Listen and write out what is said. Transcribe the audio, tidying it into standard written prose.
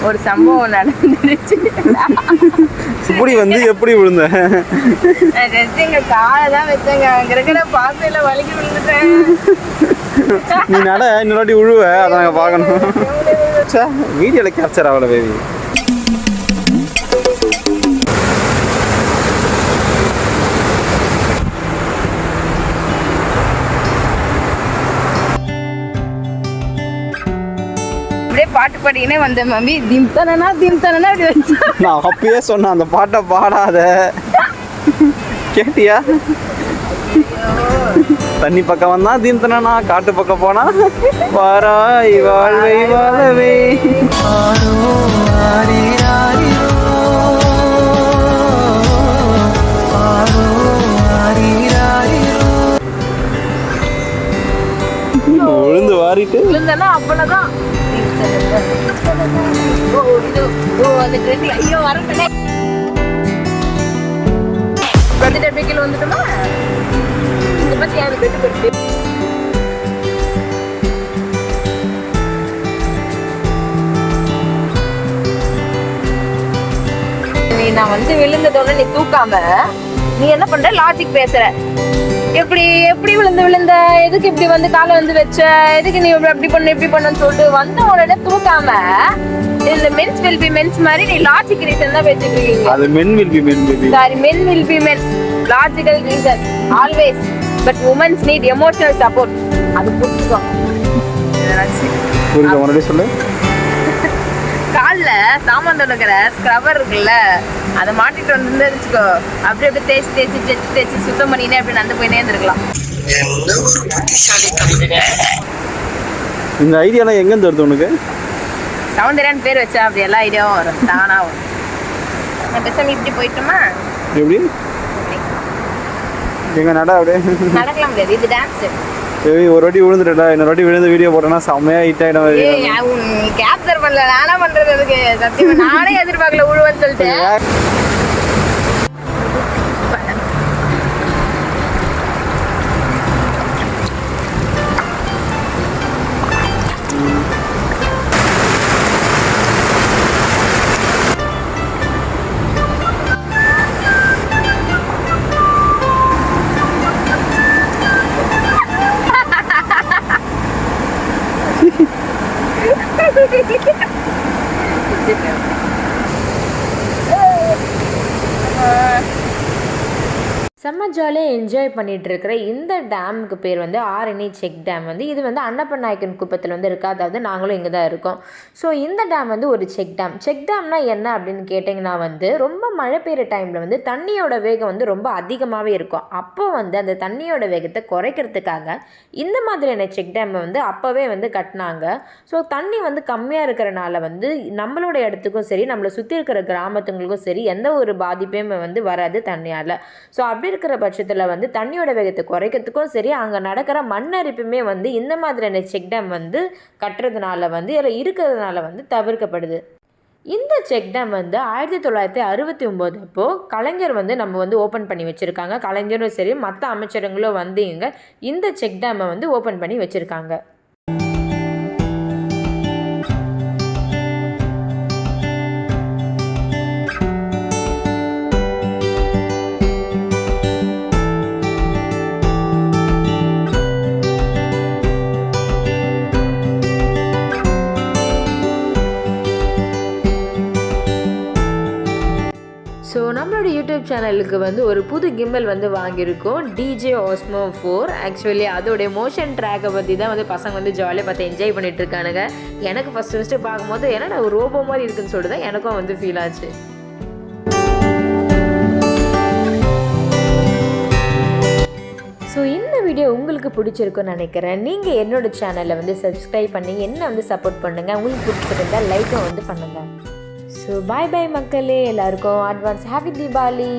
ஒரு சம்பவம் நடந்துருச்சு. இப்படி வந்து எப்படி விழுந்த? எங்க காலை தான் வச்சேங்க, அங்க இருக்கிற பாசையில வலிக்கு விழுந்துட்டேன். நீ நட இன்னொரு வாட்டி விழுவ, அதை நாங்கள் பார்க்கணும். வீடியோவில் கேப்சர் ஆகல பேபி. பாட்டு பாடினே வந்த மம்மி திம்தனா அப்படி வச்சு. நான் அப்பயே சொன்னேன் அந்த பாட்டை பாடாத, கேட்டியா? தண்ணி பக்கம் வந்தா திம்தனா, காட்டு பக்கம் போனா வாராய் வாழ்வை வாழவே. விழுந்து வாரிட்டு விழுந்தனா அவ்வளவுதான். ஐயோ வரட்டே வந்துட்டோமா? இதை பத்தி யாரு பெட்டு பெட்டு நான் வந்து விழுந்ததோட நீ தூக்காம நீ என்ன பண்ற, லாஜிக் பேசுற. எப்படி விழுந்த எதுக்கு இப்படி வந்து காலை வந்து வச்ச, எதுக்கு நீ அப்படி பண்ண இப்படி பண்ணு சொல்லிட்டு வந்த உடனே தூக்காம இந்த மென்ஸ் வில் பி மென்ஸ் மாதிரி நீ லாஜிக் ரீசன் தான் பேசிட்டு இருக்கீங்க. அது men will be men baby. Sorry, men will be men. Logical reason always, but women need emotional support. அது புரிஞ்சுக்கோ. புரியுது உனக்கு சொல்லு. கால்ல சாமான் துடைக்கிற ஸ்க்ரப்பர் இருக்குல்ல, அதை மாட்டிட்டு வந்து வச்சுக்கோ, அப்படியே தேய்ச்சி சுத்தம் பண்ணினே அப்படி நடந்து போயினே இருந்திருக்கலாம். இந்த ஐடியாலாம் எங்கேருந்து வருது உனக்கு? சௌந்தர்யான்னு பேர் வச்சா அப்படி எல்லா ஐடியாவும் வரும், தானா வரும். நான் பேசாம இப்படி போயிட்டோமா? எப்படி எங்க நட அப்படியே நடக்கலாம் முடியாது, இது டான்ஸ். ஒரு வாட்டி விழுந்துட்டா, இன்னொரு வாட்டி விழுந்து வீடியோ போட்டோன்னா செம்மையா ஹிட் ஆகிடும். கேப்சர் பண்ணல, நானா பண்றது அதுக்கு சத்தியமா நானே எதிர்பார்க்கல விழுவன்னு சொல்லிட்டு. செம்ம ஜாலியாக என்ஜாய் பண்ணிகிட்டு இருக்கிற இந்த டேமுக்கு பேர் வந்து ஆரணி செக் டேம். வந்து இது வந்து அன்னப்பநாயக்கன் குப்பத்தில் வந்து இருக்குது, அதாவது நாங்களும் இங்கே தான் இருக்கோம். ஸோ இந்த டேம் வந்து ஒரு செக் டேம். செக் டேம்னா என்ன அப்படின்னு கேட்டிங்கன்னா வந்து ரொம்ப மழை பெய்கிற டைமில் வந்து தண்ணியோட வேகம் வந்து ரொம்ப அதிகமாகவே இருக்கும். அப்போ வந்து அந்த தண்ணியோட வேகத்தை குறைக்கிறதுக்காக இந்த மாதிரியான செக் டேமை வந்து அப்போவே வந்து கட்டினாங்க. ஸோ தண்ணி வந்து கம்மியாக இருக்கிறனால வந்து நம்மளோட இடத்துக்கும் சரி, நம்மளை சுற்றி இருக்கிற கிராமத்துங்களுக்கும் சரி எந்த ஒரு பாதிப்பையும் வந்து வராது தண்ணியால். ஸோ அப்படி இருக்கிற பட்சத்தில் வந்து தண்ணியோட வேகத்தை குறைக்கிறதுக்கும் சரி, அங்கே நடக்கிற மண்ணரிப்புமே வந்து இந்த மாதிரியான செக் டேம் வந்து கட்டுறதுனால வந்து இதில் இருக்கிறதுனால வந்து தவிர்க்கப்படுது. இந்த செக் டேம் வந்து 1969 அப்போது கலைஞர் வந்து நம்ம வந்து ஓப்பன் பண்ணி வச்சுருக்காங்க. கலைஞரும் சரி மற்ற அமைச்சருங்களும் வந்து இங்கே இந்த செக் டேமை வந்து ஓப்பன் பண்ணி வச்சுருக்காங்க. ஸோ நம்மளோட யூடியூப் சேனலுக்கு வந்து ஒரு புது கிம்பல் வந்து வாங்கியிருக்கோம், DJ Osmo 4. ஆக்சுவலி அதோடைய மோஷன் ட்ராக்கை பற்றி தான் வந்து பசங்க வந்து ஜாலியாக பார்த்து என்ஜாய் பண்ணிகிட்டு இருக்கானுங்க. எனக்கு ஃபஸ்ட்டு பார்க்கும்போது என்னடா ஒரு ரோபோ மாதிரி இருக்குதுன்னு சொல்லிட்டு தான் எனக்கும் வந்து ஃபீல் ஆச்சு. ஸோ இந்த வீடியோ உங்களுக்கு பிடிச்சிருக்குன்னு நினைக்கிறேன். நீங்கள் என்னோடய சேனலை வந்து சப்ஸ்கிரைப் பண்ணி என்ன வந்து சப்போர்ட் பண்ணுங்கள். உங்களுக்கு பிடிச்சிருந்தால் லைக்கும் வந்து பண்ணுங்கள். ஸோ பாய் பாய் மக்களே, எல்லாருக்கும் அட்வான்ஸ் ஹாப்பி தீபாவளி.